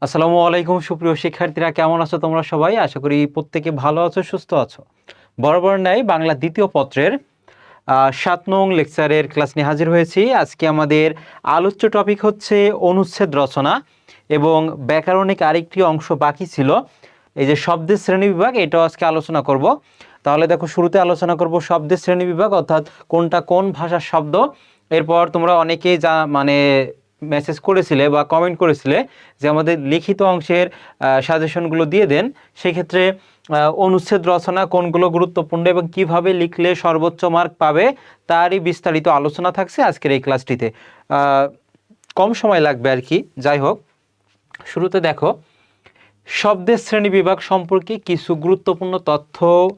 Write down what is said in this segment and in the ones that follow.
আসসালামু আলাইকুম সুপ্রিয় শিক্ষার্থীরা, কেমন আছো তোমরা সবাই? আশা করি প্রত্যেকে ভালো আছো, সুস্থ আছো। বরাবর ন্যায় বাংলা দ্বিতীয় পত্রের 7 নং লেকচারের ক্লাস নিয়ে হাজির হয়েছি। আজকে আমাদের আলোচ্য টপিক হচ্ছে অনুচ্ছেদ রচনা এবং ব্যাকরণিক আরেকটি অংশ বাকি ছিল, এই যে শব্দের শ্রেণীবিভাগ, এটাও আজকে আলোচনা করব। তাহলে দেখো, শুরুতে আলোচনা করব শব্দের শ্রেণীবিভাগ, অর্থাৎ কোনটা কোন ভাষার শব্দ। এরপর তোমরা অনেকেই মেসেজ করেছিলে বা কমেন্ট করেছিলে যে আমাদের লিখিত অংশের সাজেশনগুলো দিয়ে দেন। সেক্ষেত্রে অনুচ্ছেদ রচনা কোনগুলো গুরুত্বপূর্ণ এবং কিভাবে লিখলে সর্বোচ্চ মার্ক পাবে তারই বিস্তারিত আলোচনা থাকছে আজকের এই ক্লাসটিতে। কম সময় লাগবে আর কি। যাই হোক, শুরুতে দেখো শব্দের শ্রেণীবিভাগ সম্পর্কে কিছু গুরুত্বপূর্ণ তথ্য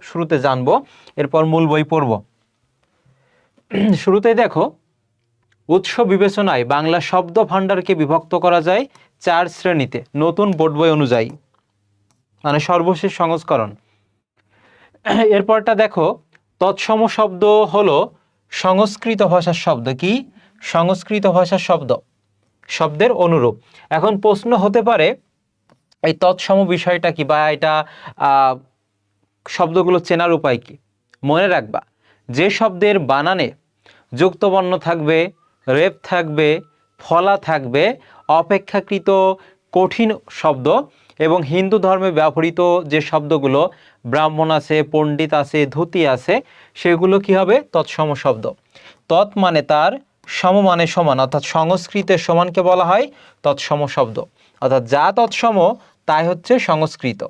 শুরুতে জানবো, এরপর মূল বই পড়ব। শুরুতেই দেখো, উৎস বিবেচনায় বাংলা শব্দ ভাণ্ডারকে বিভক্ত করা যায় 4 শ্রেণীতে নতুন বোর্ড বই অনুযায়ী, মানে সর্বশেষ সংস্করণ। এরপরটা দেখো, তৎসম শব্দ হলো সংস্কৃত ভাষার শব্দ। কি? সংস্কৃত ভাষার শব্দ, শব্দের অনুরূপ। এখন প্রশ্ন হতে পারে এই তৎসম বিষয়টা কি, বা এটা শব্দগুলো চেনার উপায় কি? মনে রাখবা, যে শব্দের বানানে যুক্তবর্ণ থাকবে, রেপ থাকবে, ফলা থাকবে, অপেক্ষাকৃত কঠিন শব্দ, এবং হিন্দু ধর্মে ব্যবহৃত যে শব্দগুলো, ব্রাহ্মণ আছে, পণ্ডিত আছে, ধুতি আছে, সেগুলো কি হবে? তৎসম শব্দ। তৎ মানে তার, সম মানে সমান, অর্থাৎ সংস্কৃতের সমানকে বলা হয় তৎসম শব্দ। অর্থাৎ যা তৎসম তাই হচ্ছে সংস্কৃত।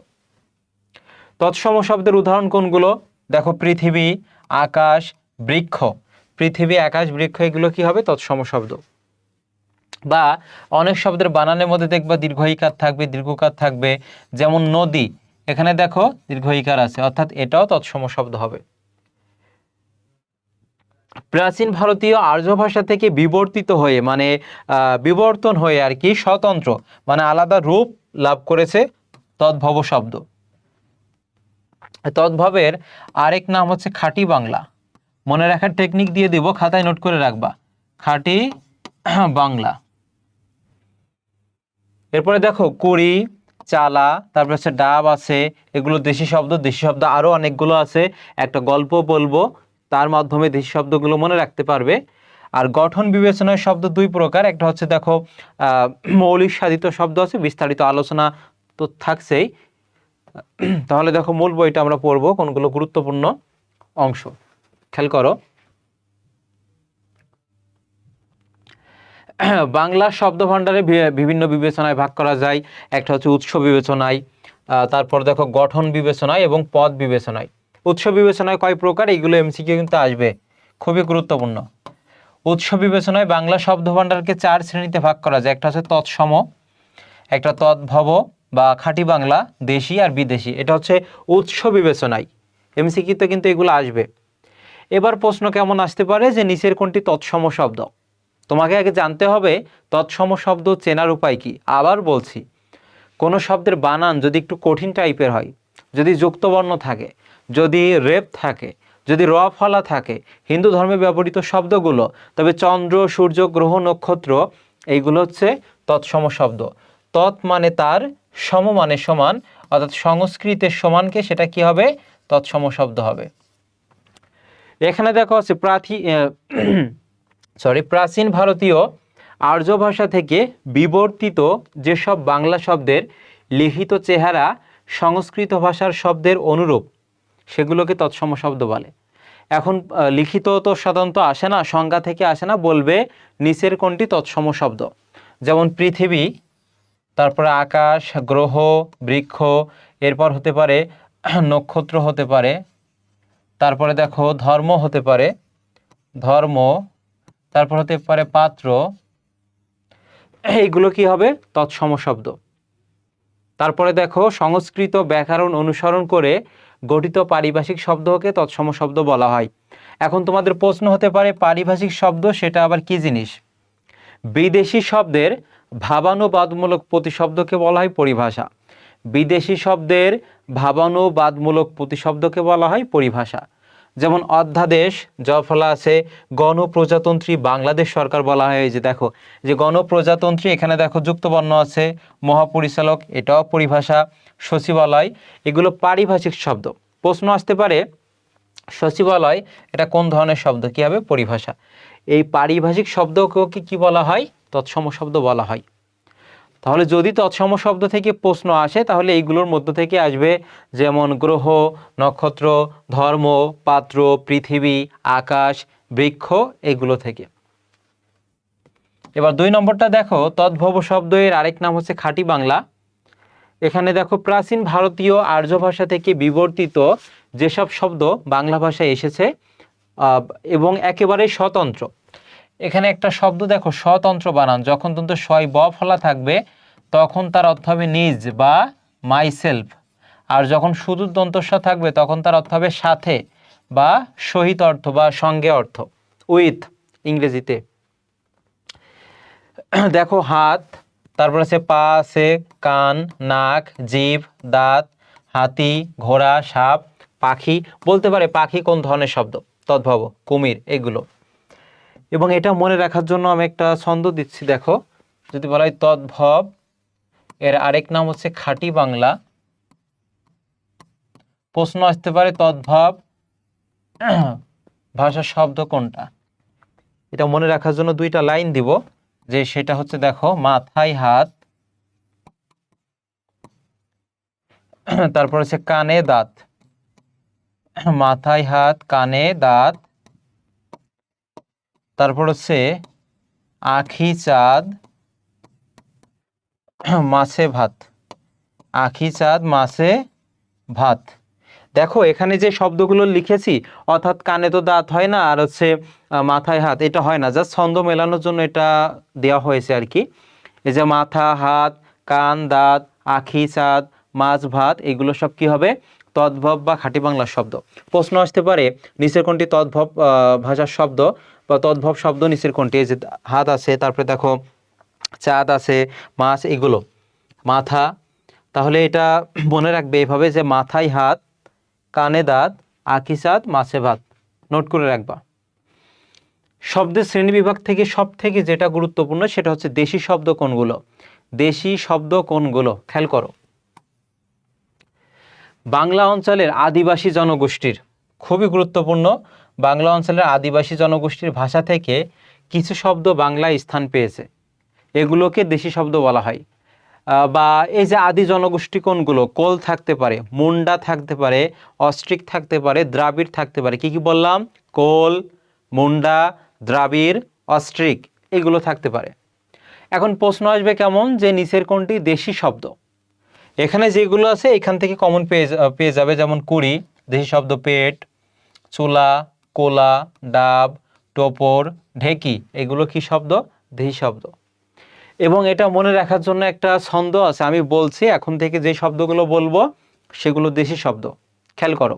তৎসম শব্দের উদাহরণ কোনগুলো? দেখো, পৃথিবী, আকাশ, বৃক্ষ। পৃথিবী, আকাশ, বৃক্ষ এগুলো কি হবে? তৎসম শব্দ। বা অনেক শব্দের বানানের মধ্যে দেখবা দীর্ঘ ইকার থাকবে, দীর্ঘকার থাকবে। যেমন নদী, এখানে দেখো দীর্ঘ ইকার আছে, অর্থাৎ এটাও তৎসম শব্দ হবে। প্রাচীন ভারতীয় আর্য ভাষা থেকে বিবর্তিত হয়ে, মানে বিবর্তন হয়ে আর কি, স্বতন্ত্র মানে আলাদা রূপ লাভ করেছে তদ্ভব শব্দ। তদ্ভবের আরেক নাম হচ্ছে খাঁটি বাংলা। মনে রাখার টেকনিক দিয়ে দিব, খাতায় নোট করে রাখবা, খাঁটি বাংলা। এরপরে দেখো, কুড়ি, চালা, তারপর হচ্ছে ডাব আছে, এগুলো দেশি শব্দ। দেশি শব্দ আরও অনেকগুলো আছে, একটা গল্প বলবো, তার মাধ্যমে দেশি শব্দগুলো মনে রাখতে পারবে। আর গঠন বিবেচনায় শব্দ 2 প্রকার। একটা হচ্ছে দেখো মৌলিক সাধিত শব্দ আছে, বিস্তারিত আলোচনা তো থাকছেই। তাহলে দেখো, মূল বইটা আমরা পড়বো, কোনগুলো গুরুত্বপূর্ণ অংশ খেয়াল করো। বাংলা শব্দ ভাণ্ডারে বিভিন্ন বিবেচনায় ভাগ করা যায়। একটা হচ্ছে উৎস বিবেচনায়, তারপর দেখো গঠন বিবেচনায় এবং পদ বিবেচনায়। উৎস বিবেচনায় কয় প্রকার, এইগুলো এমসিকিউ কিন্তু আসবে, খুবই গুরুত্বপূর্ণ। উৎস বিবেচনায় বাংলা শব্দ ভাণ্ডারকে 4 শ্রেণীতে ভাগ করা যায়। একটা হচ্ছে তৎসম, একটা তদ্ভব বা খাঁটি বাংলা, দেশি আর বিদেশি। এটা হচ্ছে উৎস বিবেচনায়, এমসিকিউতে কিন্তু এগুলো আসবে। এবার প্রশ্ন কেমন আসতে পারে যে নিচের কোনটি তৎসম শব্দ? তোমাকে আগে জানতে হবে তৎসম শব্দ চেনার উপায় কি। আবার বলছি, কোনো শব্দের বানান যদি একটু কঠিন টাইপের হয়, যদি যুক্তবর্ণ থাকে, যদি রেপ থাকে, যদি র ফলা থাকে, হিন্দু ধর্মে ব্যবহৃত শব্দগুলো, তবে চন্দ্র, সূর্য, গ্রহ, নক্ষত্র এইগুলো হচ্ছে তৎসম শব্দ। তৎ মানে তার, সম মানে সমান, অর্থাৎ সংস্কৃতের সমানকে সেটা কি হবে? তৎসম শব্দ হবে। এখানে দেখো আছে প্রাচীন ভারতীয় আর্য ভাষা থেকে বিবর্তিত যেসব বাংলা শব্দের লিখিত চেহারা সংস্কৃত ভাষার শব্দের অনুরূপ, সেগুলোকে তৎসম শব্দ বলে। এখন লিখিত তো সাধারণত আসে না, সংজ্ঞা থেকে আসে না, বলবে নিচের কোনটি তৎসম শব্দ। যেমন পৃথিবী, তারপরে আকাশ, গ্রহ, বৃক্ষ, এরপর হতে পারে নক্ষত্র হতে পারে, তারপরে দেখো ধর্ম হতে পারে, ধর্ম, তারপর হতে পারে পাত্র, এইগুলো কি হবে? তৎসম শব্দ। তারপরে দেখো, সংস্কৃত ব্যাকরণ অনুসরণ করে গঠিত পারিভাষিক শব্দকে তৎসম শব্দ বলা হয়। এখন তোমাদের প্রশ্ন হতে পারে, পারিভাষিক শব্দ সেটা আবার কি জিনিস? বিদেশি শব্দের ভাবানুবাদমূলক প্রতিশব্দকে বলা হয় পরিভাষা। বিদেশি শব্দের ভাবানুবাদমূলক প্রতিশব্দকে বলা হয় পরিভাষা। যেমন অধ্যাদেশ, জফলা আছে গণপ্রজাতন্ত্রী বাংলাদেশ সরকার বলা হয়। এই যে দেখো যে গণপ্রজাতন্ত্রী, এখানে দেখো যুক্তবর্ণ আছে, মহাপরিচালক এটাও পরিভাষা, সচিবালয় এগুলো পারিভাষিক শব্দ। প্রশ্ন আসতে পারে সচিবালয় এটা কোন ধরনের শব্দ, কি হবে পরিভাষা। এই পারিভাষিক শব্দকে কি বলা হয়, তৎসম শব্দ বলা হয়। তাহলে যদি তৎসম শব্দ থেকে প্রশ্ন আসে তাহলে এইগুলোর মধ্য থেকে আসবে, যেমন গ্রহ, নক্ষত্র, ধর্ম, পাত্র, পৃথিবী, আকাশ, বৃক্ষ এগুলো থেকে। এবার 2 নম্বরটা দেখো, তদ্ভব শব্দ এর আরেক নাম হচ্ছে খাঁটি বাংলা। এখানে দেখো প্রাচীন ভারতীয় আর্য ভাষা থেকে বিবর্তিত যেসব শব্দ বাংলা ভাষায় এসেছে এবং একেবারে স্বতন্ত্র। এখানে একটা শব্দ দেখো স্বতন্ত্র বানান, যখন কিন্তু সয় ব ফলা থাকবে তখন তার অর্থ হবে নিজ বা মাইসেলফ, আর যখন শুধু দন্তস্ব থাকবে তখন তার অর্থ হবে সাথে বা সহিত অর্থ বা সঙ্গে অর্থ, উইথ ইংরেজিতে। দেখো হাত, তারপর আছে পা, আছে কান, নাক, জিভ, দাঁত, হাতি, ঘোড়া, সাপ, পাখি। বলতে পারে পাখি কোন ধরনের শব্দ, তদ্ভব, কুমির এগুলো। এবং এটা মনে রাখার জন্য আমি একটা ছন্দ দিচ্ছি, দেখো যদি বলা হয় তদ্ভব এর আরেক নাম হচ্ছে খাঁটি বাংলা, প্রশ্ন আসতে পারে তদ্ভব ভাষার শব্দ কোনটা। এটা মনে রাখার জন্য 2টা লাইন দিব, যে সেটা হচ্ছে দেখো মাথায় হাত, তারপর হচ্ছে কানে দাঁত, মাথায় হাত কানে দাঁত, তারপর হচ্ছে আখি চাঁদ মাছে ভাত, আখি চাঁদ মাছে ভাত। দেখো এখানে যে শব্দগুলো লিখেছি, অর্থাৎ কানে তো দাঁত হয় না, আর হচ্ছে মাথায় হাত এটা হয় না, জাস্ট ছন্দ মেলানোর জন্য এটা দেওয়া হয়েছে আর কি। এই যে মাথা, হাত, কান, দাঁত, আখি চাঁদ, মাছ ভাত এগুলো সব কি হবে, তদ্ভব বা খাঁটি বাংলা শব্দ। প্রশ্ন আসতে পারে নিচের কোনটি তদ্ভব ভাষার শব্দ বা তদ্ভব শব্দ নিচের কোনটি। এই যে হাত আছে, তারপরে দেখো চাঁদ আছে, মাছ এগুলো, মাথা। তাহলে এটা মনে রাখবে এভাবে যে মাথায় হাত কানে দাঁত আখি চাঁদ মাছে ভাত, নোট করে রাখবা। শব্দের শ্রেণীবিভাগ থেকে সব থেকে যেটা গুরুত্বপূর্ণ সেটা হচ্ছে দেশি শব্দ কোনগুলো। দেশি শব্দ কোনগুলো খেয়াল করো। বাংলা অঞ্চলের আদিবাসী জনগোষ্ঠীর, খুবই গুরুত্বপূর্ণ, বাংলা অঞ্চলের আদিবাসী জনগোষ্ঠীর ভাষা থেকে কিছু শব্দ বাংলায় স্থান পেয়েছে, এগুলোকে দেশি শব্দ বলা হয়। বা এই যে আদি জনগোষ্ঠী কোনগুলো, কোল থাকতে পারে, মুন্ডা থাকতে পারে, অস্ট্রিক থাকতে পারে, দ্রাবিড় থাকতে পারে। কি কি বললাম, কোল, মুন্ডা, দ্রাবিড়, অস্ট্রিক এগুলো থাকতে পারে। এখন প্রশ্ন আসবে কেমন, যে নিচের কোনটি দেশি শব্দ। এখানে যেগুলো আছে এখান থেকে কমন পেয়ে যাবে, যেমন কুড়ি দেশি শব্দ, পেট, চুলা, কোলা, ডাব, টোপর, ঢেকি এগুলো কি শব্দ, দেশি শব্দ। এবং এটা মনে রাখার জন্য একটা ছন্দ আছে, আমি বলছি এখন থেকে যে শব্দগুলো বলবো সেগুলো দেশি শব্দ, খেয়াল করো।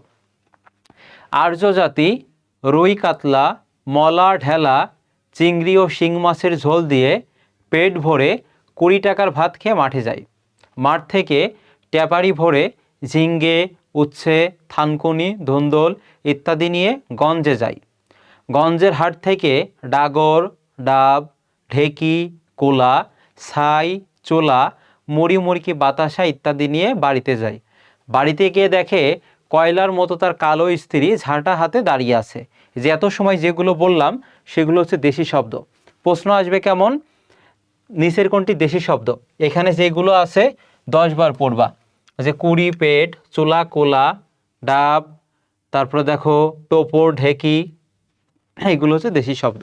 আর্য জাতি রুই কাতলা মলা ঢেলা চিংড়ি ও শিং মাছের ঝোল দিয়ে পেট ভরে 20 টাকার ভাত খেয়ে মাঠে যায়। মাঠ থেকে ট্যাপারি ভরে ঝিঙ্গে, উচ্ছে, থানকুনি, ধুন্দল ইত্যাদি নিয়ে গঞ্জে যায়। গঞ্জের হাট থেকে ডাগর, ডাব, ঢেকি, কোলা, ছাই, চোলা, মুড়ি মুড়কি, বাতাসা ইত্যাদি নিয়ে বাড়িতে যায়। বাড়িতে গিয়ে দেখে কয়লার মতো তার কালো স্ত্রী ঝাঁটা হাতে দাঁড়িয়ে আছে। যে এত সময় যেগুলো বললাম সেগুলো হচ্ছে দেশি শব্দ। প্রশ্ন আসবে কেমন, নিচের কোনটি দেশি শব্দ। এখানে যেগুলো আছে 10 বার পড়বা, যে কুড়ি, পেট, চোলা, কোলা, ডাব, তারপরে দেখো টোপর, ঢেকি, এগুলো হচ্ছে দেশি শব্দ।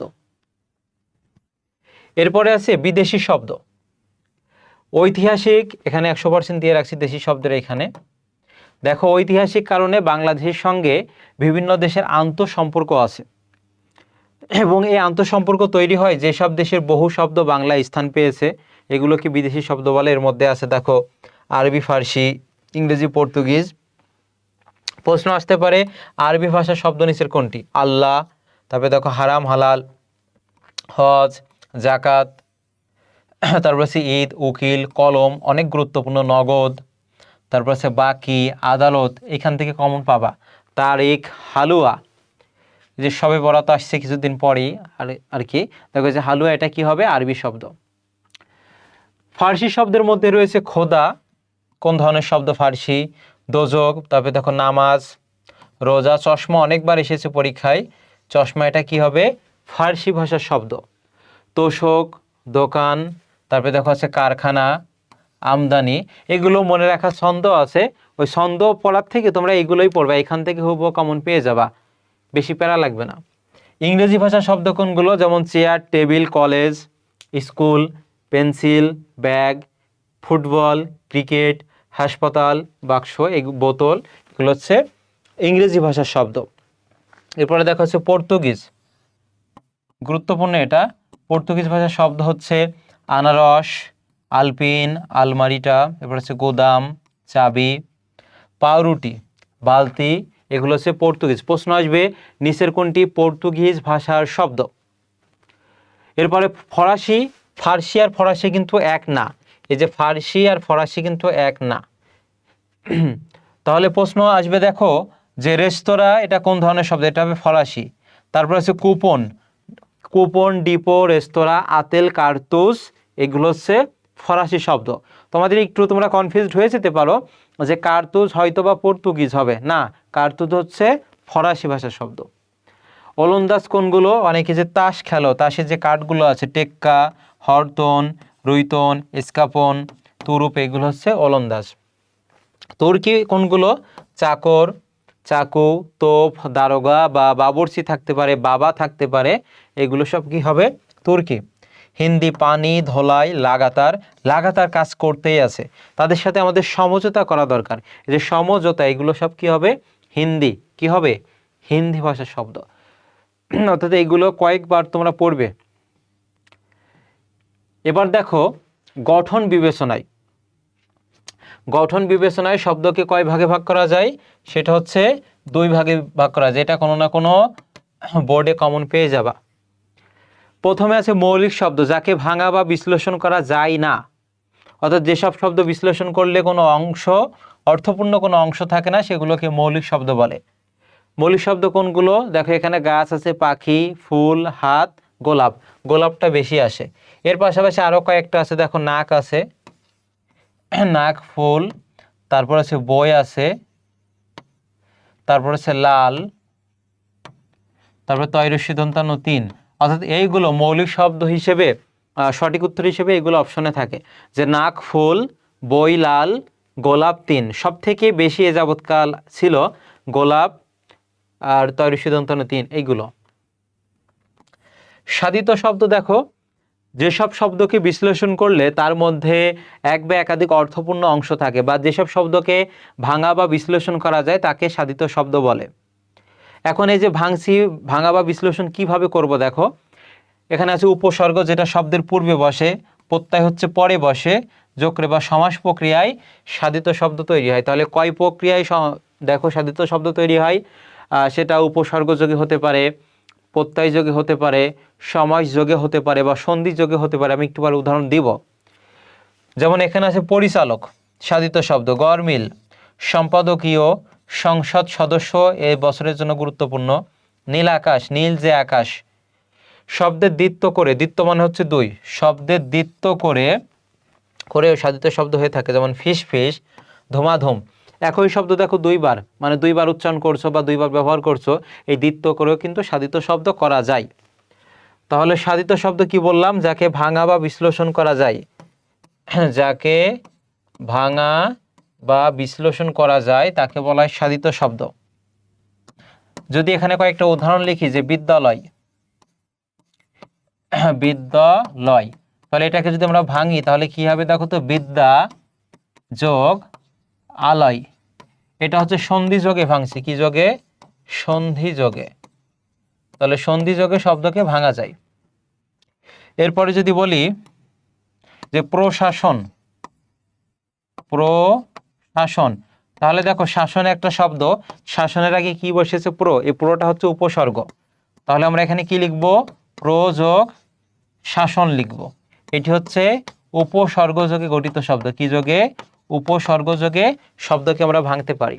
এরপরে আছে বিদেশি শব্দ। ঐতিহাসিক, এখানে 100% দিয়ে রাখছি দেশি শব্দের। এখানে দেখো ঐতিহাসিক কারণে বাংলাদেশের সঙ্গে বিভিন্ন দেশের আন্তঃসম্পর্ক আছে, এবং এই আন্তঃসম্পর্ক তৈরি হয় যেসব দেশের বহু শব্দ বাংলায় স্থান পেয়েছে এগুলোকে বিদেশি শব্দ বলে। এর মধ্যে আছে দেখো আরবি, ফার্সি, ইংরেজি, পর্তুগিজ। প্রশ্ন আসতে পারে আরবি ভাষার শব্দ নিচের কোনটি, আল্লাহ, তারপরে দেখো হারাম, হালাল, হজ, জাকাত, তারপর আছে ঈদ, উকিল, কলম অনেক গুরুত্বপূর্ণ, নগদ, তারপর আছে বাকি, আদালত, এখান থেকে কমন পাবা, তারিখ, হালুয়া, যে সবে বরাত আসছে কিছুদিন পরেই আর কি, দেখো যে হালুয়া এটা কি হবে, আরবি শব্দ। ফার্সি শব্দের মধ্যে রয়েছে খোদা, কোন ধরনের শব্দ ফার্সি? দোজক, তারপরে দেখো নামাজ, রোজা, চশমা অনেকবার এসেছে পরীক্ষায়, চশমা এটা কি হবে, ফার্সি ভাষার শব্দ। তোষক, দোকান, তারপরে দেখো আছে কারখানা, আমদানি, এগুলো মনে রাখার ছন্দ আছে, ওই ছন্দ পড়ার থেকে তোমরা এগুলোই পড়বা, এখান থেকে হুবহু কমন পেয়ে যাবা, বেশি প্যারা লাগবে না। ইংরেজি ভাষার শব্দ কোনগুলো? যেমন chair, table, college, school, pencil, bag, football, cricket, হাসপাতাল, বাক্স, বোতল, এগুলো হচ্ছে ইংরেজি ভাষার শব্দ। এরপরে দেখা হচ্ছে পর্তুগিজ, গুরুত্বপূর্ণ এটা। পর্তুগিজ ভাষার শব্দ হচ্ছে আনারস, আলপিন, আলমারিটা, এরপর হচ্ছে গোদাম, চাবি, পাউরুটি, বালতি, এগুলো হচ্ছে পর্তুগিজ। প্রশ্ন আসবে নিচের কোনটি পর্তুগিজ ভাষার শব্দ? এরপরে ফরাসি, ফার্সি আর ফরাসি কিন্তু এক না, এই যে ফার্সি আর ফরাসি কিন্তু এক না। তাহলে প্রশ্ন আসবে দেখো যে রেস্তোরাঁ এটা কোন ধরনের শব্দ? এটা হবে ফরাসি। তারপর হচ্ছে কুপন, কুপন, ডিপো, রেস্তোরাঁ, আতেল, কার্তুজ, এগুলো হচ্ছে ফরাসি শব্দ। তোমাদের একটু তোমরা কনফিউজড হয়ে যেতে পারো যে কার্তুজ হয়তো বা পর্তুগিজ হবে, না, কার্তুজ হচ্ছে ফরাসি ভাষার শব্দ। ওলন্দাজ কোনগুলো? অনেকে যে তাস খেলো, তাসের যে কার্ডগুলো আছে, টেক্কা, হরতন, রুইতন, এসকাপন, তুরুপ, এগুলো হচ্ছে ওলন্দাজ। তুর্কি কোনগুলো? চাকর, চাকু, তোপ, দারোগা বা বাবুর্চি থাকতে পারে, বাবা থাকতে পারে, এগুলো সব কি হবে? তুর্কি। হিন্দি পানি, ধোলাই, লাগাতার, লাগাতার কাজ করতেই আছে, তাদের সাথে আমাদের সমঝোতা করা দরকার, এই যে সমঝোতা, এগুলো সব কি হবে? হিন্দি, কি হবে? হিন্দি ভাষার শব্দ। অর্থাৎ এগুলো কয়েকবার তোমরা পড়বে। এবার দেখো গঠন বিবেচনায়, গঠন বিবেচনায় শব্দকে কয় ভাগে ভাগ করা যায়? সেটা হচ্ছে 2 ভাগে ভাগ করা যায়, এটা কোনো না কোনো বোর্ডে কমন পেয়ে যাবা। প্রথমে আছে মৌলিক শব্দ, যাকে ভাঙা বা বিশ্লেষণ করা যায় না, অর্থাৎ যেসব শব্দ বিশ্লেষণ করলে কোনো অংশ, অর্থপূর্ণ কোনো অংশ থাকে না, সেগুলোকে মৌলিক শব্দ বলে। মৌলিক শব্দ কোনগুলো? দেখো এখানে গাছ আছে, পাখি, ফুল, হাত, গোলাপ, গোলাপটা বেশি আসে। এর পাশাপাশি আরও কয়েকটা আছে, দেখো নাক আছে, নাক, ফুল, তারপর আছে বই আছে, তারপর আছে লাল, তারপর তৈরস্যি দন্তান্ন 3, অর্থাৎ এইগুলো মৌলিক শব্দ হিসেবে, সঠিক উত্তর হিসেবে এগুলো অপশনে থাকে, যে নাক, ফুল, বই, লাল, গোলাপ 3, সব থেকে বেশি এ যাবৎকাল ছিল গোলাপ আর তৈরস্যি দন্তান্ন 3, এইগুলো। সাধিত শব্দ, দেখো যেসব শব্দকে বিশ্লেষণ করলে তার মধ্যে এক বা একাধিক অর্থপূর্ণ অংশ থাকে, বা যেসব শব্দকে ভাঙা বা বিশ্লেষণ করা যায় তাকে সাধিত শব্দ বলে। এখন এই যে ভাঙছি, ভাঙা বা বিশ্লেষণ কিভাবে করব? দেখো এখানে আছে উপসর্গ, যেটা শব্দের পূর্বে বসে, প্রত্যয় হচ্ছে পরে বসে, যোগরে বা সমাস প্রক্রিয়ায় সাধিত শব্দ তৈরি হয়। তাহলে কয় প্রক্রিয়ায় দেখো সাধিত শব্দ তৈরি হয়? সেটা উপসর্গ যোগে হতে পারে, প্রত্যয় যোগে হতে পারে, সমাস যোগে হতে পারে, বা সন্ধি যোগে হতে পারে। আমি একটু পরে উদাহরণ দিব। যেমন এখানে আছে পরিচালক, সাধিত শব্দ, গড়মিল, সম্পাদকীয়, সংসদ সদস্য, এই বছরের জন্য গুরুত্বপূর্ণ, নীল আকাশ, নীল যে আকাশ। শব্দের দ্বিত্ব করে, দ্বিত্ব মানে হচ্ছে 2, শব্দের দ্বিত্ব করে সাধিত শব্দ হয়ে থাকে, যেমন ফিস ফিস, ধুমাধুম। একই শব্দ দেখো 2 বার, মানে 2 বার উচ্চারণ করছো বা 2 বার ব্যবহার করছো, এই দ্বিত্ব করেও কিন্তু সাধিত শব্দ করা যায়। তাহলে সাধিত শব্দ কি বললাম? যাকে ভাঙা বা বিশ্লেষণ করা যায়, যাকে ভাঙা বা বিশ্লেষণ করা যায় তাকে বলা হয় সাধিত শব্দ। যদি এখানে কয়েকটা উদাহরণ লিখি, যে বিদ্যালয়, বিদ্যালয়, তাহলে এটাকে যদি আমরা ভাঙি তাহলে কি হবে? দেখো তো, বিদ্যা যোগ আলয়, এটা হচ্ছে সন্ধি যোগে ভাঙছি, কি যোগে? সন্ধি যোগে। তাহলে সন্ধি যোগে শব্দকে ভাঙা যায়। এরপরে যদি বলি যে প্রশাসন, প্রশাসন, তাহলে দেখো শাসন একটা শব্দ, শাসনের আগে কি বসেছে? প্রো, এই প্রোটা হচ্ছে উপসর্গ, তাহলে আমরা এখানে কি লিখব? প্রযোগ শাসন লিখব। এটি হচ্ছে উপসর্গ যোগে গঠিত শব্দ, কি যোগে? উপসর্গ যোগে শব্দকে আমরা ভাঙতে পারি।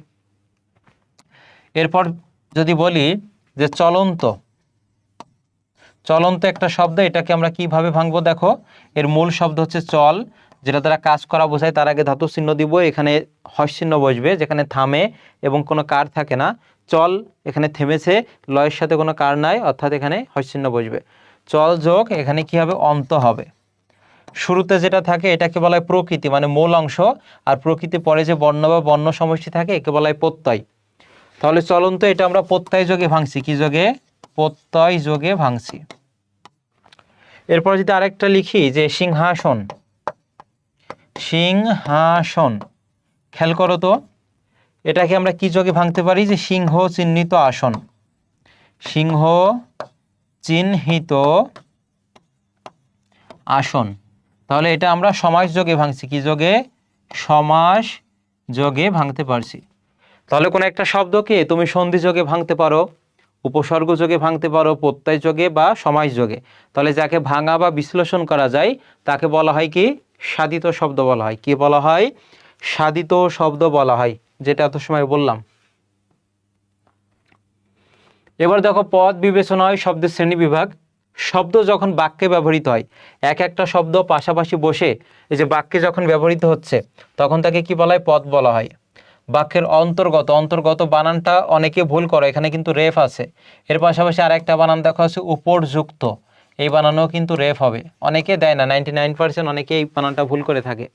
এরপর যদি বলি যে চলন্ত, চলন্ত একটা শব্দ, এটাকে আমরা কিভাবে ভাঙবো দেখো, এর মূল শব্দ হচ্ছে চল, যেটা দ্বারা কাজ করা বোঝায়, তার আগে ধাতু চিহ্ন দিব, এখানে হস চিহ্ন বসবে, যেখানে থামে এবং কোনো কার থাকে না। চল এখানে থেমেছে, লয়ের সাথে কোনো কার নাই, অর্থাৎ এখানে হস চিহ্ন বসবে। চল যোগ এখানে কি হবে, অন্ত হবে। শুরুতে যেটা থাকে এটাকে বলা হয় প্রকৃতি, মানে মূল অংশ, আর প্রকৃতি পরে যে বর্ণ বা বর্ণ সমষ্টি থাকে একে বলা হয় প্রত্যয়। তাহলে চলন্ত এটা আমরা প্রত্যয় যোগে ভাঙছি, কি যোগে, প্রত্যয় যোগে ভাঙছি। এরপর যদি আরেকটা লিখি যে সিংহাসন, সিংহাসন, খেয়াল করো তো এটাকে আমরা কি যোগে ভাঙতে পারি, যে সিংহ চিহ্নিত আসন, সিংহ চিহ্নিত আসন। তাহলে এটা আমরা সমাস যোগে ভাঙছি, কি যোগে, সমাস যোগে ভাঙতে পারছি। তাহলে কোনো একটা শব্দকে তুমি সন্ধি যোগে ভাঙতে পারো, উপসর্গ যোগে ভাঙতে পারো, প্রত্যয় যোগে বা সমাস যোগে। তাহলে যাকে ভাঙা বা বিশ্লেষণ করা যায় তাকে বলা হয় কি, সাধিত শব্দ বলা হয়। কি বলা হয়, সাধিত শব্দ বলা হয়, যেটা এত সময় বললাম। এবার দেখো পদ বিবেচনা হয় শব্দের শ্রেণী বিভাগ। শব্দ যখন বাক্যে ব্যবহৃত হয়, এক একটা শব্দ পাশাপাশি বসে এই যে বাক্যে যখন ব্যবহৃত হচ্ছে, তখন তাকে কি বলা হয়, পদ বলা হয়। বাক্যের অন্তর্গত, অন্তর্গত বানানটা অনেকে ভুল করে, এখানে কিন্তু রেফ আছে। এর পাশাপাশি আর একটা বানান দেখা হচ্ছে উপরযুক্ত, এই বানানও কিন্তু রেফ হবে, অনেকে দেয় না, 99% অনেকে এই বানানটা ভুল করে থাকে।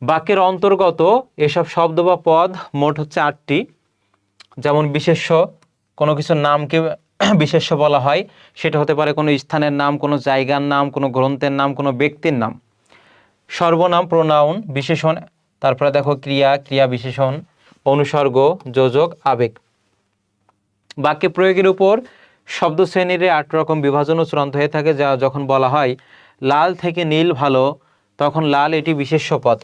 বাক্যের অন্তর্গত এসব শব্দ বা পদ মোট হচ্ছে 8টি। যেমন বিশেষ্য, কোনো কিছুর নামকে বিশেষ্য বলা হয়, সেটা হতে পারে কোনো স্থানের নাম, কোনো জায়গার নাম, কোনো গ্রন্থের নাম, কোনো ব্যক্তির নাম। সর্বনাম, প্রোনাউন, বিশেষণ, তারপরে দেখো ক্রিয়া, ক্রিয়া বিশেষণ, অনুসর্গ, যোজক, আবেগ। বাক্যে প্রয়োগের উপর শব্দ শ্রেণীর 8 রকম বিভাজনও চূড়ান্ত হয়ে থাকে, যা যখন বলা হয় লাল থেকে নীল ভালো, তখন লাল এটি বিশেষ্য পদ।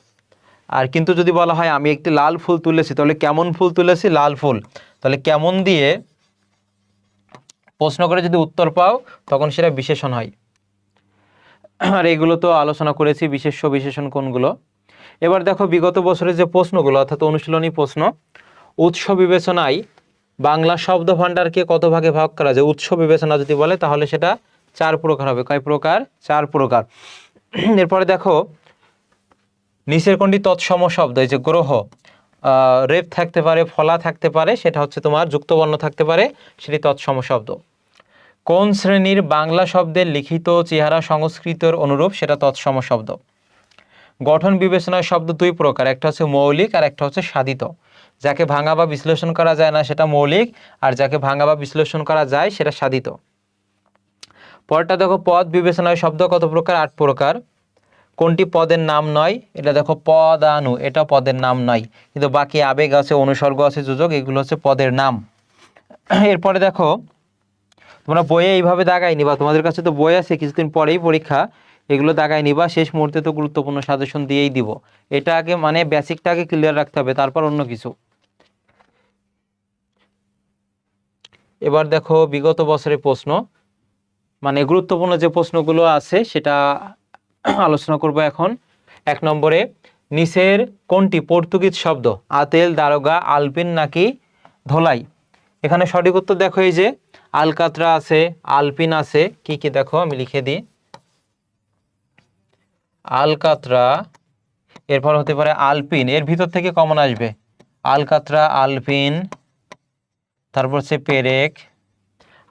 আর কিন্তু যদি বলা হয় আমি একটি লাল ফুল তুলেছি, তাহলে কেমন ফুল তুলেছি, লাল ফুল, তাহলে কেমন দিয়ে প্রশ্ন করে যদি উত্তর পাও তখন সেটা বিশেষণ হয়। আর এগুলো তো আলোচনা করেছি, বিশেষ্য বিশেষণ কোনগুলো। এবার দেখো বিগত বছরের যে প্রশ্নগুলো, অর্থাৎ অনুশীলনী প্রশ্ন। উৎস বিবেচনায় বাংলা শব্দ ভাণ্ডারকে কত ভাগে ভাগ করা যায়, উৎস বিবেচনা যদি বলে তাহলে সেটা 4 প্রকার হবে। কয় প্রকার, 4 প্রকার। এরপরে দেখো নিচের কোনটি তৎসম শব্দ, এই যে গ্রহ, রেপ থাকতে পারে, ফলা থাকতে পারে, সেটা হচ্ছে তোমার যুক্তবর্ণ থাকতে পারে, সেটি তৎসম শব্দ। কোন শ্রেণীর বাংলা শব্দের লিখিত চেহারা সংস্কৃতের অনুরূপ, সেটা তৎসম শব্দ। গঠন বিবেচনায় শব্দ 2 প্রকার, একটা হচ্ছে মৌলিক আর একটা হচ্ছে সাধিত। যাকে ভাঙা বা বিশ্লেষণ করা যায় না সেটা মৌলিক, আর যাকে ভাঙা বা বিশ্লেষণ করা যায় সেটা সাধিত। পরটা দেখো পদ বিবেচনায় শব্দ কত প্রকার, 8 প্রকার। কোনটি পদের নাম নয়, এটা দেখো পদানু, এটা পদের নাম নয়, কিন্তু বাকি আবেগ আছে, অনুসর্গ আছে, যোজক, এগুলো হচ্ছে পদের নাম। এরপরে দেখো তোমরা বইয়ে এইভাবে দাগাই নিবা, তোমাদের কাছে তো বই আছে, কিছুদিন পরেই পরীক্ষা, এগুলো দাগাই নিবা, শেষ মুহূর্তে তো গুরুত্বপূর্ণ সাজেশন দিয়েই দিব। এটা আগে মানে বেসিকটা আগে ক্লিয়ার রাখতে হবে, তারপর অন্য কিছু। এবার দেখো বিগত বছরের প্রশ্ন, মানে গুরুত্বপূর্ণ যে প্রশ্নগুলো আছে সেটা আলোচনা করব এখন। 1 নম্বরে নিচের কোনটি পর্তুগিজ শব্দ, আতেল, দারোগা, আলপিন নাকি ধোলাই। এখানে সঠিক উত্তর দেখো, এই যে আলকাতরা আছে, আলপিন আছে, কি কি দেখো আমি লিখে দিই। আলকাতরা, এরপর হতে পারে আলপিন, এর ভিতর থেকে কমন আসবে আলকাতরা, আলপিন, তারপর হচ্ছে পেরেক,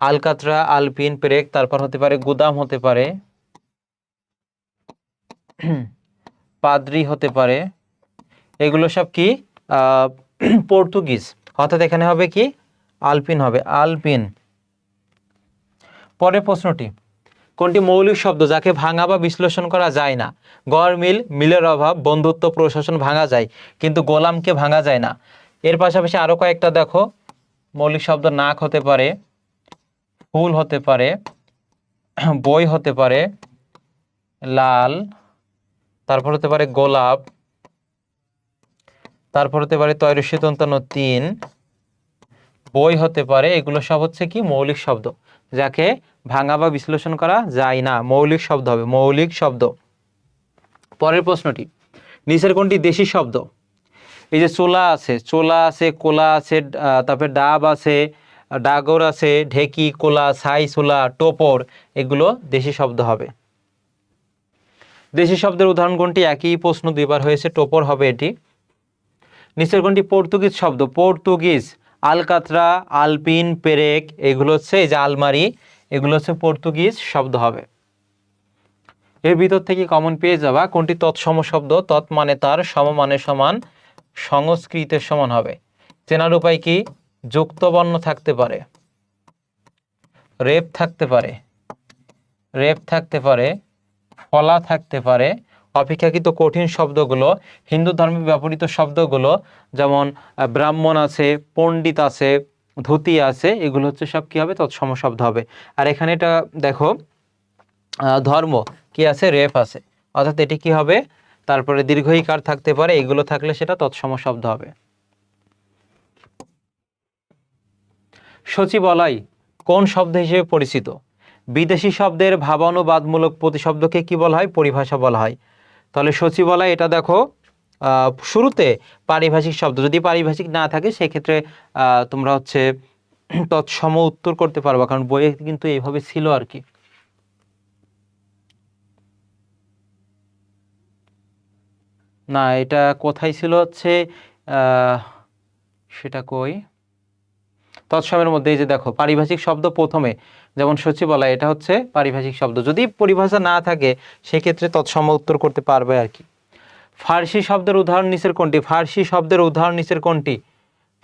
আলকাতরা, আলপিন, পেরেক, তারপর হতে পারে গুদাম, হতে পারে পাদ্রি, হতে পারে। এগুলো সব কি পর্তুগিজ, অর্থাৎ এখানে হবে কি আলপিন হবে, আলপিন। পরের প্রশ্নটি, কোনটি মৌলিক শব্দ যাকে ভাঙা বা বিশ্লেষণ করা যায় না। গড় মিল, মিলের অভাব, বন্ধুত্ব, প্রশাসন ভাঙা যায়, কিন্তু গোলামকে ভাঙা যায় না। এর পাশাপাশি আরো কয়েকটা দেখো মৌলিক শব্দ, নাক হতে পারে, ফুল হতে পারে, বই হতে পারে, লাল, তারপর হতে পারে গোলাপ, তারপর হতে পারে তৈরশী তন্তান্ন 3, বই হতে পারে। এগুলো সব হচ্ছে কি মৌলিক শব্দ, যাকে ভাঙা বা বিশ্লেষণ করা যায় না, মৌলিক শব্দ হবে, মৌলিক শব্দ। পরের প্রশ্নটি, নিচের কোনটি দেশি শব্দ। এই যে চোলা আছে, চোলা আছে, কোলা আছে, তারপরে ডাব আছে, ডাগর আছে, ঢেকি, কোলা, ছাই, ছোলা, টোপর, এগুলো দেশি শব্দ হবে। দেশি শব্দের উদাহরণ কোনটি? একই প্রশ্ন দুইবার হয়েছে, টোপর হবে এটি। নিচের কোনটি পর্তুগিজ শব্দ? পর্তুগিজ, আলকাতরা, আলপিন, পেরেক, এগুলো হচ্ছে এই যে আলমারি, এগুলো হচ্ছে পর্তুগিজ শব্দ হবে। এর ভিতর থেকে কমন পেয়ে যাবা কোনটি তৎসম শব্দ? তৎ মানে তার, সম মানে সমান, সংস্কৃতের সমান হবে। চেনার উপায় কি? যুক্ত বর্ণ থাকতে পারে, রেপ থাকতে পারে, রেপ থাকতে পারে, ফলা থাকতে পারে, অপেক্ষাকৃত কঠিন শব্দগুলো, হিন্দু ধর্মে ব্যবহৃত শব্দগুলো যেমন ব্রাহ্মণ আছে, পণ্ডিত আছে, ধুতি আছে, এগুলো হচ্ছে সব কি হবে? তৎসম শব্দ হবে। আর এখানে এটা দেখো ধর্ম কি আছে? রেপ আছে, অর্থাৎ এটি কি হবে? তারপরে দীর্ঘইকার থাকতে পারে, এগুলো থাকলে সেটা তৎসম শব্দ হবে। সচিবালয় কোন শব্দ হিসেবে পরিচিত? বিদেশি শব্দের ভাবানুবাদমূলক প্রতিশব্দকে কি বলা হয়? পরিভাষা বলা হয়। তাহলে সচিবালয় এটা দেখো শুরুতে পারিভাষিক শব্দ, যদি পারিভাষিক না থাকে সেক্ষেত্রে তোমরা হচ্ছে তৎসম উত্তর করতে পারবা, কারণ বইয়ে কিন্তু এইভাবে ছিল আর কি। না, এটা কোথায় ছিল হচ্ছে সেটা কই? তৎসমের মধ্যে এই যে দেখো পারিভাষিক শব্দ প্রথমে, যেমন সচিবালয়, এটা হচ্ছে পারিভাষিক শব্দ, যদি পরিভাষা না থাকে সেক্ষেত্রে তৎসম উত্তর করতে পারবে আর কি। ফার্সি শব্দের উদাহরণ নিচের কোনটি? ফার্সি শব্দের উদাহরণ নিচের কোনটি?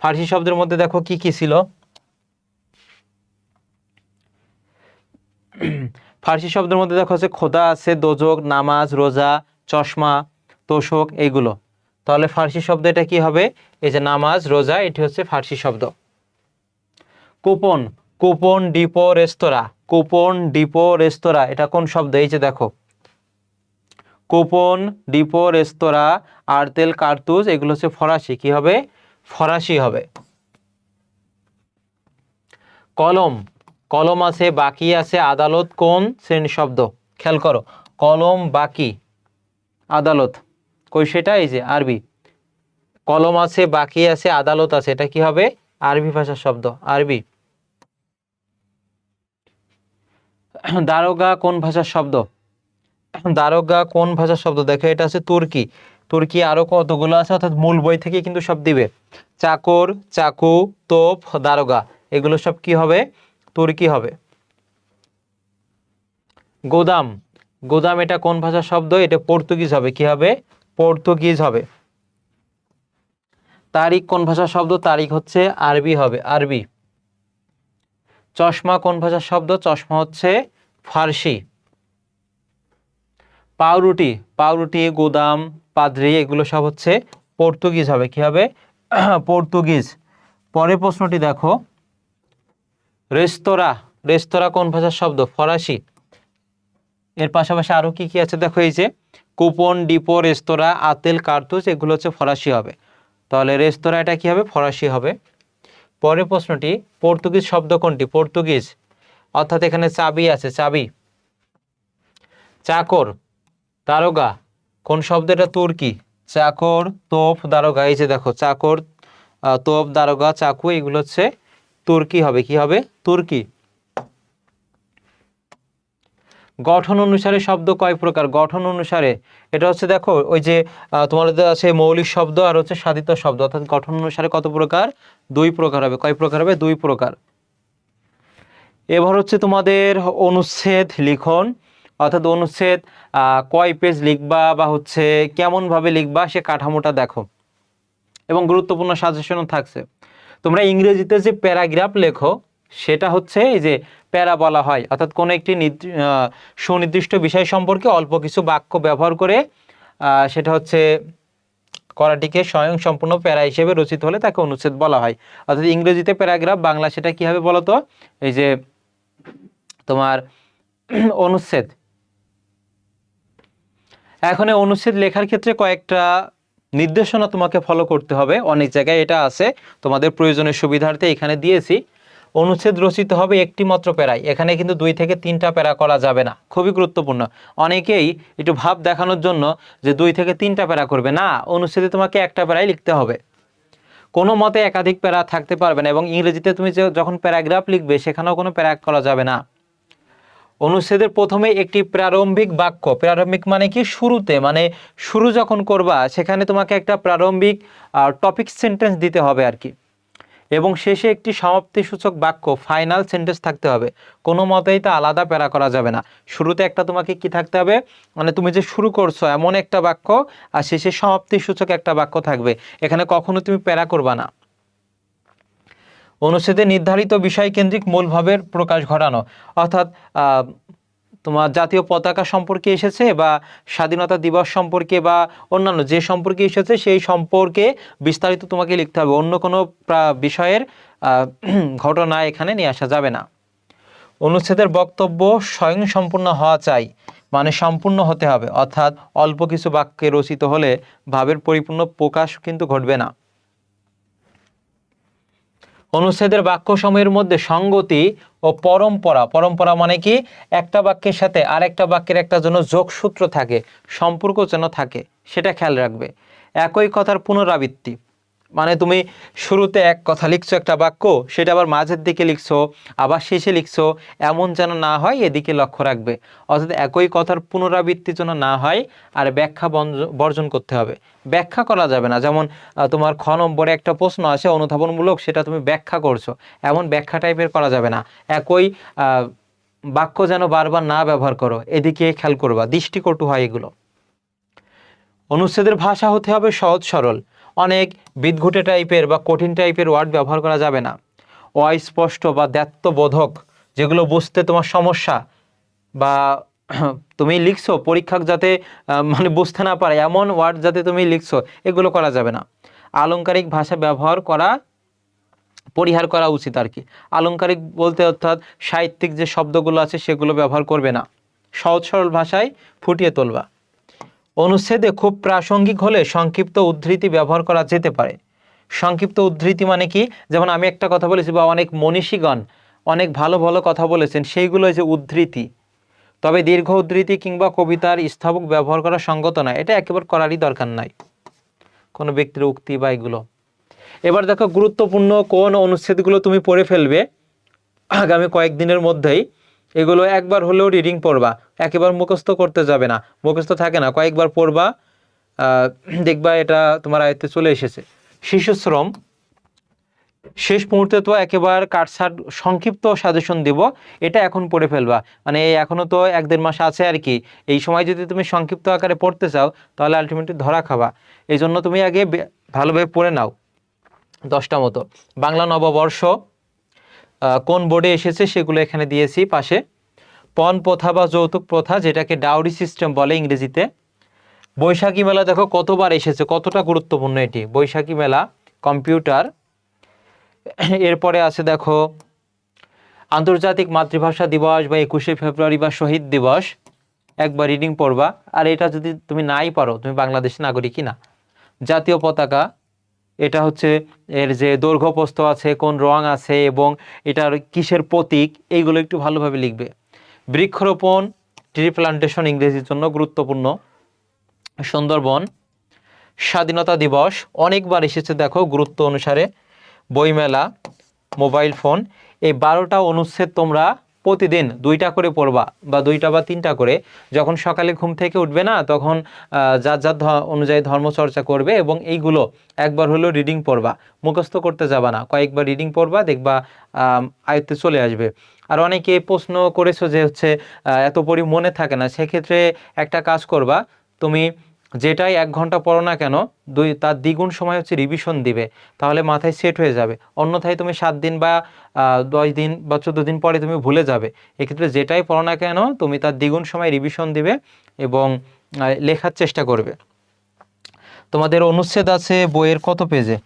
ফার্সি শব্দের মধ্যে দেখো কি কি ছিল। ফার্সি শব্দের মধ্যে দেখো হচ্ছে খোদা আছে, দোজক, নামাজ, রোজা, চশমা, তোশক, এইগুলো। তাহলে ফার্সি শব্দ এটা কি হবে? এই যে নামাজ, রোজা, এটি হচ্ছে ফার্সি শব্দ। কুপন, কুপন ডিপো রেস্তোরাঁ, কুপন ডিপো রেস্তোরাঁ, এটা কোন শব্দ? এই যে দেখো কুপন ডিপো রেস্তোরাঁ, আর্তেল, কার্তুজ, এগুলো হচ্ছে ফরাসি, কি হবে? ফরাসি হবে। কলম, কলম আছে, বাকি আছে, আদালত কোন শ্রেণীর শব্দ? খেয়াল করো, কলম, বাকি, আদালত, কই সেটা? এই যে আরবি। কলম আছে, বাকি আছে, আদালত আছে, এটা কি হবে? আরবি ভাষার শব্দ, আরবি। দারোগা কোন ভাষার শব্দ? দারোগা কোন ভাষার শব্দ? দেখো এটা আছে তুর্কি, তুর্কি আরো কতগুলো আছে, অর্থাৎ মূল বই থেকে কিন্তু সব দিবে। চাকর, চাকু, তোপ, দারোগা, এগুলো সব কি হবে? তুর্কি হবে। গোদাম, গোদাম এটা কোন ভাষার শব্দ? এটা পর্তুগিজ হবে, কি হবে? পর্তুগিজ হবে। তারিখ কোন ভাষার শব্দ? তারিখ হচ্ছে আরবি হবে, আরবি। চশমা কোন ভাষার শব্দ? চশমা হচ্ছে ফার্সি। পাউরুটি, পাউরুটি, গোদাম, পাদ্রি, এগুলো সব হচ্ছে পর্তুগিজ হবে, কি হবে? পর্তুগিজ। পরের প্রশ্নটি দেখো, রেস্তোরাঁ, রেস্তোরাঁ কোন ভাষার শব্দ? ফরাসি। এর পাশাপাশি আরো কি কি আছে দেখো, এই যে কুপন, ডিপো, রেস্তোরাঁ, আতেল, কার্তুজ, এগুলো হচ্ছে ফরাসি হবে। তাহলে রেস্তোরাঁ এটা কি হবে? ফরাসি হবে। পরের প্রশ্নটি, পর্তুগিজ শব্দ কোনটি? পর্তুগিজ, অর্থাৎ এখানে চাবি আছে, চাবি। চাকর, দারোগা, কোন শব্দ? এটা তুর্কি। চাকর, তোপ, দারোগা, এই যে দেখো চাকর, তোপ, দারোগা, চাকু, এগুলো হচ্ছে তুর্কি হবে, কি হবে? তুর্কি। গঠন অনুসারে শব্দ কয় প্রকার? গঠন অনুসারে এটা হচ্ছে দেখো ওই যে তোমাদের আছে মৌলিক শব্দ আর হচ্ছে সাধিত শব্দ, অর্থাৎ গঠন অনুসারে কত প্রকার? 2 প্রকার হবে। কয় প্রকার হবে? 2 প্রকার। এবার হচ্ছে তোমাদের অনুচ্ছেদ লিখন, অর্থাৎ অনুচ্ছেদ কয় পেজ লিখবা বা হচ্ছে কেমন ভাবে লিখবা সে কাঠামোটা দেখো, এবং গুরুত্বপূর্ণ সাজেশনও থাকছে। তোমরা ইংরেজিতে যে প্যারাগ্রাফ লেখো সেটা হচ্ছে এই যে প্যারা বলা হয়, অর্থাৎ কোনো একটি সুনির্দিষ্ট বিষয় সম্পর্কে অল্প কিছু বাক্য ব্যবহার করে সেটা হচ্ছে করাটিকে স্বয়ং সম্পূর্ণ প্যারা হিসেবে রচিত হলে তাকে অনুচ্ছেদ বলা হয়। অর্থাৎ ইংরেজিতে প্যারাগ্রাফ, বাংলা সেটা কি হবে বলো তো? এই যে তোমার অনুচ্ছেদ। এখন এই অনুচ্ছেদ লেখার ক্ষেত্রে কয়েকটা নির্দেশনা তোমাকে ফলো করতে হবে, অনেক জায়গায় এটা আছে, তোমাদের প্রয়োজনের সুবিধার্থে এখানে দিয়েছি। অনুচ্ছেদ রচিত হবে একটি মাত্র প্যারায়, এখানে কিন্তু 2 থেকে 3টা প্যারা করা যাবে না, খুবই গুরুত্বপূর্ণ। অনেকেই একটু ভাব দেখানোর জন্য যে 2 থেকে 3টা প্যারা করবে, না, অনুচ্ছেদে তোমাকে একটা প্যারাই লিখতে হবে। কোনো মতে একাধিক প্যারা থাকতে পারবে না, এবং ইংরেজিতে তুমি যখন প্যারাগ্রাফ লিখবে সেখানেও কোনো প্যারা করা যাবে না। অনুচ্ছেদের প্রথমে একটি প্রারম্ভিক বাক্য, প্রারম্ভিক মানে কি শুরুতে, মানে শুরু যখন করবা সেখানে তোমাকে একটা প্রারম্ভিক টপিক সেন্টেন্স দিতে হবে আর কি, এবং শেষে একটি সমাপ্তিসূচক বাক্য, ফাইনাল সেন্টেন্স থাকতে হবে। কোনো মতেই তা আলাদা প্যারা করা যাবে না। শুরুতে একটা তোমাকে কি থাকতে হবে, মানে তুমি যে শুরু করছো এমন একটা বাক্য, আর শেষে সমাপ্তিসূচক একটা বাক্য থাকবে। এখানে কখনো তুমি প্যারা করবা না। অনুচ্ছেদে নির্ধারিত বিষয়কেন্দ্রিক মূলভাবের প্রকাশ ঘটানো, অর্থাৎ তোমার জাতীয় পতাকা সম্পর্কে এসেছে বা স্বাধীনতা দিবস সম্পর্কে বা অন্যান্য যে সম্পর্কে এসেছে সেই সম্পর্কে বিস্তারিত তোমাকে লিখতে হবে। অন্য কোনো বিষয়ের ঘটনা এখানে নিয়ে আসা যাবে না। অনুচ্ছেদের বক্তব্য স্বয়ংসম্পূর্ণ হওয়া চাই, মানে সম্পূর্ণ হতে হবে, অর্থাৎ অল্প কিছু বাক্যে রচিত হলে ভাবের পরিপূর্ণ প্রকাশ কিন্তু ঘটবে না। অনুচ্ছেদের বাক্যসমূহের মধ্যে সঙ্গতি ও পরম্পরা, পরম্পরা মানে কি একটা বাক্যের সাথে আরেকটা বাক্যের একটা যেন যোগসূত্র থাকে, সম্পর্ক যেন থাকে, সেটা খেয়াল রাখবে। একই কথার পুনরাবৃত্তি, মানে তুমি শুরুতে এক কথা লিখছো একটা বাক্য, সেটা আবার মাঝের দিকে লিখছো, আবার শেষে লিখছো, এমন যেন না হয়, এদিকে লক্ষ্য রাখবে। অর্থাৎ একই কথার পুনরাবৃত্তি যেন না হয়, আর ব্যাখ্যা বর্জন করতে হবে। ব্যাখ্যা করা যাবে না, যেমন তোমার খ নম্বরে একটা প্রশ্ন আছে অনুধাবনমূলক, সেটা তুমি ব্যাখ্যা করছো, এমন ব্যাখ্যা টাইপের করা যাবে না। একই বাক্য যেন বারবার না ব্যবহার করো, এদিকে খেয়াল করবা, দৃষ্টিকটু হয় এগুলো। অনুচ্ছেদের ভাষা হতে হবে সহজ সরল, অনেক বিদঘুটে টাইপের বা কঠিন টাইপের ওয়ার্ড ব্যবহার করা যাবে না। অস্পষ্ট বা দ্ব্যর্থবোধক, যেগুলো বুঝতে তোমার সমস্যা বা তুমি লিখছো পরীক্ষক যাতে মানে বুঝতে না পারে এমন ওয়ার্ড যাতে তুমি লিখছো, এগুলো করা যাবে না। আলংকারিক ভাষা ব্যবহার করা পরিহার করা উচিত আর কি। আলংকারিক বলতে অর্থাৎ সাহিত্যিক যে শব্দগুলো আছে সেগুলো ব্যবহার করবে না, সহজ সরল ভাষায় ফুটিয়ে তুলবা। অনুচ্ছেদে খুব প্রাসঙ্গিক হলে সংক্ষিপ্ত উদ্ধৃতি ব্যবহার করা যেতে পারে। সংক্ষিপ্ত উদ্ধৃতি মানে কি, যেমন আমি একটা কথা বলেছি বা অনেক মনীষীগণ অনেক ভালো ভালো কথা বলেছেন, সেইগুলো যে উদ্ধৃতি। তবে দীর্ঘ উদ্ধৃতি কিংবা কবিতার স্থাবক ব্যবহার করা সঙ্গত নয়, এটা একেবারে করারই দরকার নাই, কোনো ব্যক্তির উক্তি বা এগুলো। এবার দেখো গুরুত্বপূর্ণ কোন অনুচ্ছেদগুলো তুমি পড়ে ফেলবে আগামী কয়েকদিনের মধ্যেই, এগুলো একবার হলেও রিডিং পড়বা, একেবারে মুখস্থ করতে যাবে না, মুখস্থ থাকে না, কয়েকবার পড়বা, দেখবা এটা তোমার আয়ত্তে চলে এসেছে। শিশুশ্রম, শেষ মুহূর্তে তো একেবারে কাটছাট সংক্ষিপ্ত সাজেশন দিব, এটা এখন পড়ে ফেলবা, মানে এখনো তো 1-1.5 মাস আছে আর কি। এই সময় যদি তুমি সংক্ষিপ্ত আকারে পড়তে চাও তাহলে আলটিমেটলি ধরা খাবা। এই জন্য তুমি আগে ভালোভাবে পড়ে নাও 10টা মতো। বাংলা নববর্ষ কোন বোর্ডে এসেছে সেগুলো এখানে দিয়েছি পাশে। পণ প্রথা বা যৌতুক প্রথা, যেটাকে ডাউরি সিস্টেম বলে ইংরেজিতে। বৈশাখী মেলা দেখো কতবার এসেছে, কতটা গুরুত্বপূর্ণ এটি বৈশাখী মেলা। কম্পিউটার, এরপরে আছে দেখো আন্তর্জাতিক মাতৃভাষা দিবস বা 21শে ফেব্রুয়ারি বা শহীদ দিবস, একবার রিডিং পড়বা। আর এটা যদি তুমি নাই পারো, তুমি বাংলাদেশের নাগরিকই না। জাতীয় পতাকা, এটা হচ্ছে এর যে দৈর্ঘ্য প্রস্থ আছে, কোন রং আছে এবং এটার কিসের প্রতীক, এইগুলো একটু ভালোভাবে লিখবে। বৃক্ষরোপণ, ট্রি প্লান্টেশন ইংরেজির জন্য গুরুত্বপূর্ণ। সুন্দরবন, স্বাধীনতা দিবস অনেকবার এসেছে দেখো গুরুত্ব অনুসারে। বইমেলা, মোবাইল ফোন, এই 12টা অনুচ্ছেদ তোমরা প্রতিদিন 2টা করে পড়বা, বা 2টা বা 3টা করে। যখন সকালে ঘুম থেকে উঠবে না তখন যার যার অনুযায়ী ধর্মচর্চা করবে, এবং এইগুলো একবার হলেও রিডিং পড়বা, মুখস্থ করতে যাবা না, কয়েকবার রিডিং পড়বা, দেখবা আয়ত্তে চলে আসবে। আর অনেকে প্রশ্ন করেছো যে হচ্ছে এত পড়ি মনে থাকে না, সেক্ষেত্রে একটা কাজ করবা, তুমি যেটাই 1 ঘন্টা পড়ো না কেন, তার দ্বিগুণ সময় হচ্ছে রিভিশন দিবে, তাহলে মাথায় সেট হয়ে যাবে। অন্যথায় তুমি 7 দিন বা 10 দিন বা 14 দিন পরে তুমি ভুলে যাবে। এক্ষেত্রে যেটাই পড়ো না কেন তুমি তার দ্বিগুণ সময় রিভিশন দিবে এবং লেখার চেষ্টা করবে। তোমাদের অনুচ্ছেদ আছে বইয়ের কত পেজে?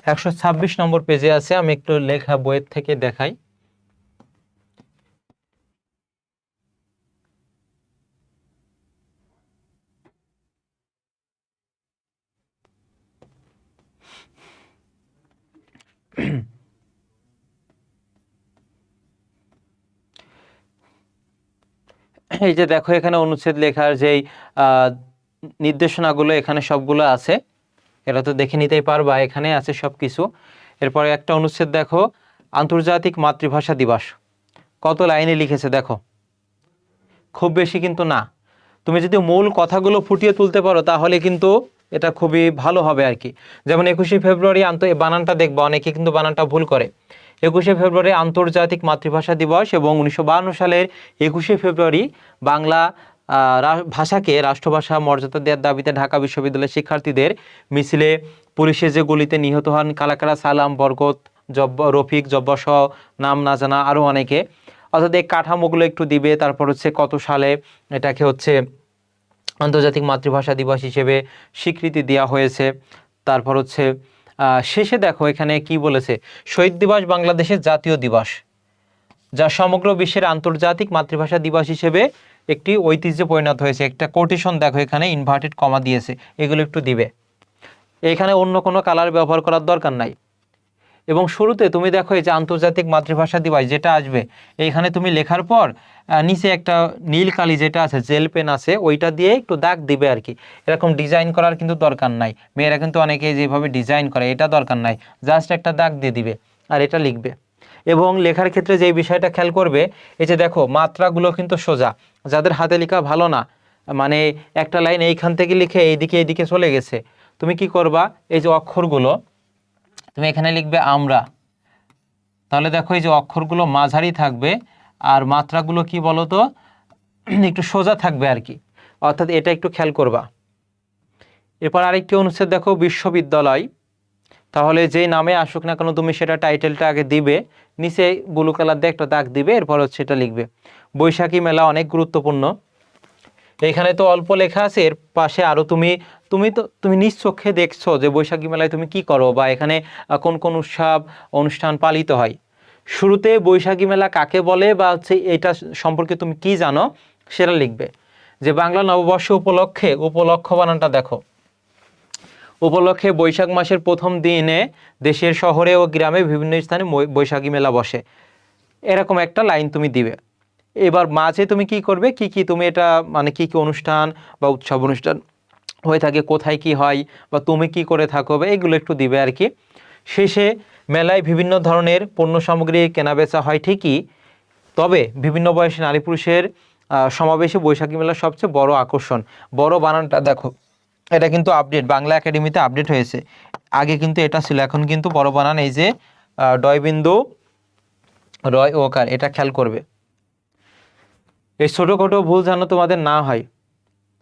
126 নম্বর পেজে আছে। আমি একটু লেখা বইয়ের থেকে দেখাই। এই যে দেখো এখানে অনুচ্ছেদ লেখার যেই নির্দেশনাগুলো এখানে সবগুলো আছে, এটা তো দেখে নিতেই পারবা, এখানে আছে সব কিছু। এরপরে একটা অনুচ্ছেদ দেখো, আন্তর্জাতিক মাতৃভাষা দিবস, কত লাইনে লিখেছে দেখো, খুব বেশি কিন্তু না। তুমি যদি মূল কথাগুলো ফুটিয়ে তুলতে পারো তাহলে কিন্তু এটা খুবই ভালো হবে আর কি। যেমন 21শে ফেব্রুয়ারি বানানটা দেখবা, অনেকে কিন্তু বানানটা ভুল করে। 21শে ফেব্রুয়ারি আন্তর্জাতিক মাতৃভাষা দিবস, এবং 1952 সালের 21শে ফেব্রুয়ারি বাংলা ভাষাকে রাষ্ট্রভাষা মর্যাদা দেওয়ার দাবিতে ঢাকা বিশ্ববিদ্যালয়ের শিক্ষার্থীদের মিছিলে পুলিশের যে গুলিতে নিহত হন কালাকারা, সালাম, বরকত, রফিক, জব্বার সহ নাম না জানা আরও অনেকে। অর্থাৎ এই কাঠামোগুলো একটু দিবে। তারপর হচ্ছে কত সালে এটাকে হচ্ছে আন্তর্জাতিক মাতৃভাষা দিবস হিসেবে স্বীকৃতি দেওয়া হয়েছে। তারপর হচ্ছে শেষে দেখো এখানে কি বলেছে, শহীদ দিবস বাংলাদেশের জাতীয় দিবস, যা সমগ্র বিশ্বের আন্তর্জাতিক মাতৃভাষা দিবস হিসেবে একটি ঐতিহ্যে পরিণত হয়েছে। একটা কোটেশন দেখো এখানে ইনভার্টেড কমা দিয়েছে, এগুলো একটু দিবে। এখানে অন্য কোনো কালার ব্যবহার করার দরকার নাই। এবং শুরুতে তুমি দেখো এই যে আন্তর্জাতিক মাতৃভাষা দিবস যেটা আসবে, এইখানে তুমি লেখার পর নিচে একটা নীল কালি যেটা আছে, জেল পেন আছে, ওইটা দিয়ে একটু দাগ দিবে আর কি। এরকম ডিজাইন করার কিন্তু দরকার নাই, মেয়েরা কিন্তু অনেকে যেভাবে ডিজাইন করে, এটা দরকার নাই, জাস্ট একটা দাগ দিয়ে দিবে আর এটা লিখবে। এবং লেখার ক্ষেত্রে যে বিষয়টা খেয়াল করবে, এই যে দেখো মাত্রাগুলো কিন্তু সোজা, যাদের হাতে লেখা ভালো না, মানে একটা লাইন এইখান থেকে লিখে এইদিকে চলে গেছে, তুমি কি করবা, এই যে অক্ষরগুলো তুমি এখানে লিখবে আমরা, তাহলে দেখো এই যে অক্ষরগুলো মাঝারি থাকবে আর মাত্রাগুলো কি বলতো একটু সোজা থাকবে আর কি। অর্থাৎ এটা একটু খেয়াল করবা। এরপর আরেকটি অনুচ্ছেদ দেখো, বিশ্ববিদ্যালয়, তাহলে যেই নামে আসুক না কেন তুমি সেটা টাইটেলটা আগে দিবে, নিচে ব্লু কালার দিয়ে একটা দাগ দিবে, এরপর হচ্ছে এটা লিখবে। বৈশাখী মেলা অনেক গুরুত্বপূর্ণ, এখানে তো অল্প লেখা আছে, এর পাশে আরও তুমি নিজ চোখে দেখছো যে বৈশাখী মেলায় তুমি কি করো বা এখানে কোন কোন অনুষ্ঠান পালিত হয়। শুরুতে বৈশাখী মেলা কাকে বলে বা হচ্ছে এটা সম্পর্কে তুমি কি জানো সেটা লিখবে। যে বাংলা নববর্ষ উপলক্ষ বানানটা দেখো, উপলক্ষে বৈশাখ মাসের প্রথম দিনে দেশের শহরে ও গ্রামে বিভিন্ন স্থানে বৈশাখী মেলা বসে, এরকম একটা লাইন তুমি দিবে। এবার মাঝে তুমি কি করবে, কি তুমি এটা মানে কি অনুষ্ঠান বা উৎসব অনুষ্ঠান হয়ে থাকে, কোথায় কি হয় বা তুমি কি করে থাকো বা এগুলো একটু দিবে আর কি। শেষে মেলায় বিভিন্ন ধরনের পণ্য সামগ্রী কেনাবেচা হয় ঠিকই, তবে বিভিন্ন বয়সী নারী পুরুষের সমাবেশে বৈশাখী মেলার সবচেয়ে বড় আকর্ষণ। বড় বানানটা দেখো, এটা কিন্তু আপডেট, বাংলা একাডেমিতে আপডেট হয়েছে, আগে কিন্তু এটা ছিল, এখন কিন্তু বড় বানান, এই যে ডয়বিন্দু রয় ওকার, এটা খেয়াল করবে। এই ছোটোখাটো ভুল যেন তোমাদের না হয়।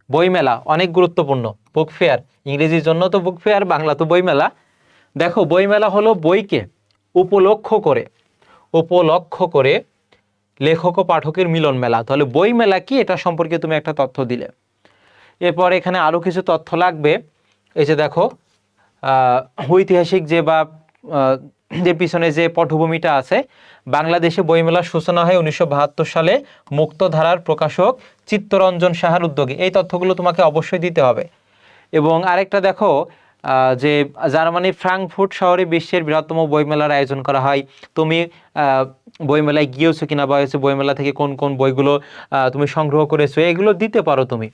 বইমেলা অনেক গুরুত্বপূর্ণ, বুক ফেয়ার, ইংরেজির জন্য তো বুক ফেয়ার, বাংলা তো বইমেলা। দেখো বইমেলা হলো বইকে উপলক্ষ করে লেখক ও পাঠকের মিলন মেলা। তাহলে বইমেলা কি, এটা সম্পর্কে তুমি একটা তথ্য দিলে। এরপর এখানে আরও কিছু তথ্য লাগবে। এই যে দেখো ঐতিহাসিক যে পিছনে যে পটভূমিটা আছে, বাংলাদেশে বইমেলার সূচনা হয় 1972 সালে মুক্তধারার প্রকাশক চিত্তরঞ্জন সাহার উদ্যোগে। এই তথ্যগুলো তোমাকে অবশ্যই দিতে হবে। এবং আরেকটা দেখো যে জার্মানির ফ্রাঙ্কফুর্ট শহরে বিশ্বের বৃহত্তম বইমেলার আয়োজন করা হয়। তুমি বইমেলায় গিয়েছো কিনা বা হচ্ছে বইমেলা থেকে কোন কোন বইগুলো তুমি সংগ্রহ করেছো, এগুলো দিতে পারো তুমি।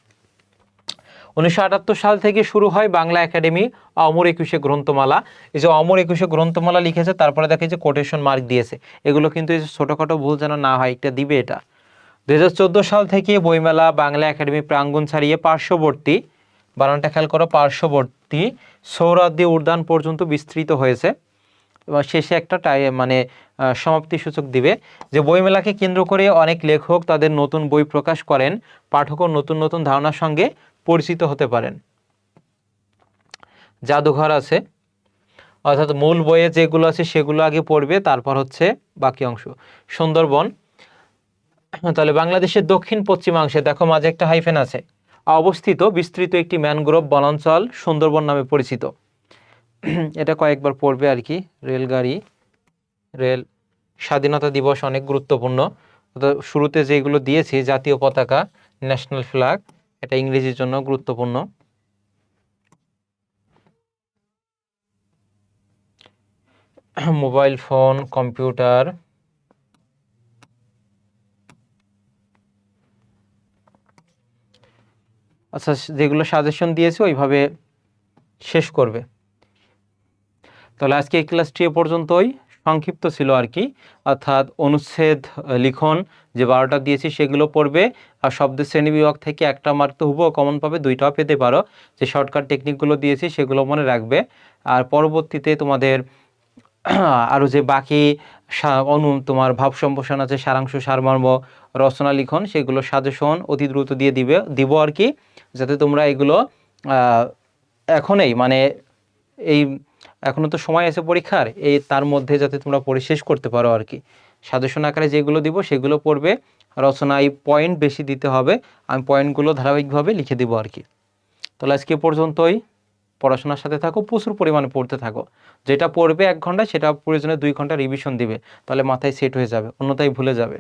1978 সাল থেকে শুরু হয় বাংলা একাডেমি অমর একুশে গ্রন্থমালা। এই যে অমর একুশে গ্রন্থমালা লিখেছে, তারপরে দেখে যে কোটেশন মার্ক দিয়েছে, এগুলো কিন্তু এই যে ছোটোখাটো ভুল যেন না হয়, একটা দিবে এটা। 2014 সাল থেকে বইমেলা বাংলা একাডেমি প্রাঙ্গণ ছাড়িয়ে পার্শ্ববর্তী, বানানটা খেয়াল করো, পার্শ্ববর্তী সৌরাদি উদ্যান পর্যন্ত বিস্তৃত হয়েছে। এবং শেষে একটা সমাপ্তি সূচক দিবে, যে বইমেলাকে কেন্দ্র করে অনেক লেখক তাদের নতুন বই প্রকাশ করেন, পাঠকও নতুন নতুন ধারণার সঙ্গে পরিচিত হতে পারেন। জাদুঘর আছে, অর্থাৎ মূল বইয়ে যেগুলো আছে সেগুলো আগে পড়বে, তারপর হচ্ছে বাকি অংশ। সুন্দরবন, তাহলে বাংলাদেশের দক্ষিণ পশ্চিমাংশে দেখো মাঝে একটা হাইফেন আছে, অবস্থিত বিস্তৃত একটি ম্যানগ্রোভ বনাঞ্চল সুন্দরবন নামে পরিচিত। এটা কয়েকবার পড়বে আর কি। রেল স্বাধীনতা দিবস অনেক গুরুত্বপূর্ণ, শুরুতে যেগুলো দিয়েছি, জাতীয় পতাকা, ন্যাশনাল ফ্ল্যাগ, এটা ইংরেজির জন্য গুরুত্বপূর্ণ। মোবাইল ফোন, কম্পিউটার, আচ্ছা, যেগুলো সাজেশন দিয়েছে ওইভাবে শেষ করবে। তাহলে আজকে এই ক্লাসটি এ পর্যন্তই, সংক্ষিপ্ত ছিল আর কি, অর্থাৎ অনুচ্ছেদ লিখন যে 12টা দিয়েছি সেগুলো পড়বে, আর শব্দের শ্রেণী বিভাগ থেকে একটা মার্ক তো হুবহু কমন পাবে, 2টাও পেতে পারো। যে শর্টকাট টেকনিকগুলো দিয়েছি সেগুলো মনে রাখবে। আর পরবর্তীতে তোমাদের আরও যে বাকি তোমার ভাব সম্প্রসারণ আছে, সারাংশ, সারমর্ম, রচনা লিখন, সেগুলো সাজেশন অতি দ্রুত দিব আর কি, যাতে তোমরা এগুলো এখনই মানে এই এখনো তো সময় আছে পরীক্ষার, এই তার মধ্যে যাতে তোমরা পড়ে শেষ করতে পারো আর কি। সাজেশন আকারে যেগুলো দিব সেগুলো পড়বে, রচনায় পয়েন্ট বেশি দিতে হবে, আমি পয়েন্টগুলো ধারাবাহিকভাবে লিখে দিব আর কি। তাহলে আজকে পর্যন্তই, পড়াশোনার সাথে থাকো, প্রচুর পরিমাণে পড়তে থাকো। যেটা পড়বে 1 ঘন্টা সেটা প্রয়োজনে 2 ঘন্টা রিভিশন দিবে, তাহলে মাথায় সেট হয়ে যাবে, অন্যথায় ভুলে যাবে।